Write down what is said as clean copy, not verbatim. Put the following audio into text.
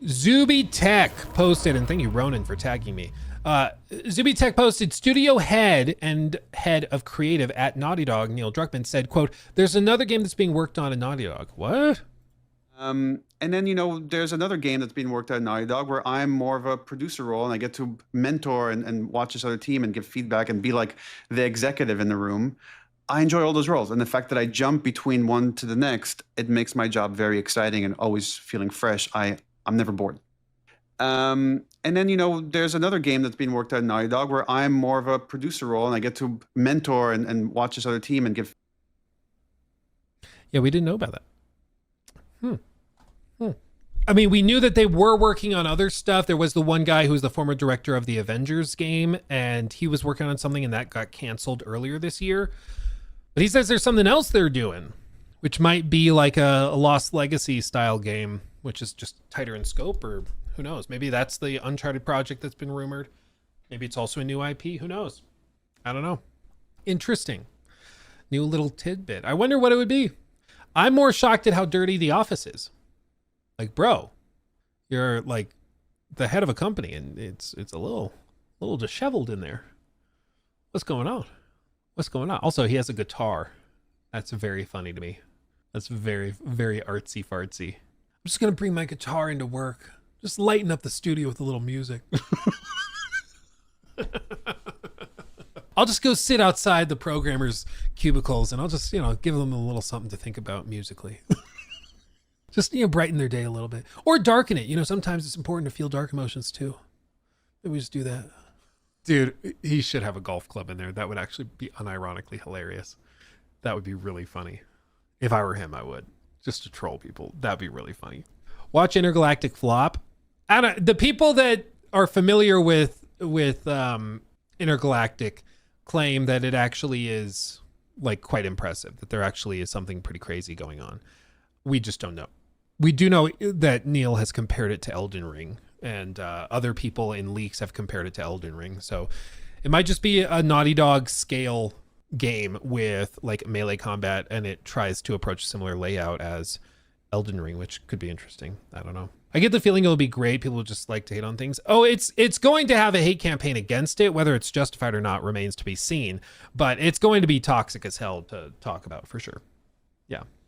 Zuby Tech posted, and thank you, Ronan, for tagging me. Zuby Tech posted, studio head and head of creative at Naughty Dog, Neil Druckmann, said, quote, there's another game that's being worked on at Naughty Dog. What? And then, there's another game that's being worked at Naughty Dog where I'm more of a producer role and I get to mentor and watch this other team and give feedback and be like the executive in the room. I enjoy all those roles. And the fact that I jump between one to the next, it makes my job very exciting and always feeling fresh. I'm never bored. And then, there's another game that's being worked at Naughty Dog where I'm more of a producer role and I get to mentor and watch this other team and give. Yeah, we didn't know about that. I mean, we knew that they were working on other stuff. There was the one guy who was the former director of the Avengers game, and he was working on something, and that got canceled earlier this year. But he says there's something else they're doing, which might be like a Lost Legacy style game, which is just tighter in scope, or who knows? Maybe that's the Uncharted project that's been rumored. Maybe it's also a new IP. Who knows? I don't know. Interesting. New little tidbit. I wonder what it would be. I'm more shocked at how dirty The Office is. Like, bro, you're like the head of a company and it's a little disheveled in there. What's going on? What's going on? Also, he has a guitar. That's very funny to me. That's very, very artsy fartsy. I'm just going to bring my guitar into work. Just lighten up the studio with a little music. I'll just go sit outside the programmers' cubicles and I'll just, give them a little something to think about musically. Just, brighten their day a little bit. Or darken it. Sometimes it's important to feel dark emotions too. Maybe we just do that. Dude, he should have a golf club in there. That would actually be unironically hilarious. That would be really funny. If I were him, I would. Just to troll people. That'd be really funny. Watch Intergalactic flop. The people that are familiar with Intergalactic claim that it actually is like quite impressive. That there actually is something pretty crazy going on. We just don't know. We do know that Neil has compared it to Elden Ring, and other people in leaks have compared it to Elden Ring. So it might just be a Naughty Dog scale game with like melee combat, and it tries to approach a similar layout as Elden Ring, which could be interesting. I don't know. I get the feeling it'll be great. People just like to hate on things. Oh, it's going to have a hate campaign against it. Whether it's justified or not remains to be seen. But it's going to be toxic as hell to talk about for sure. Yeah.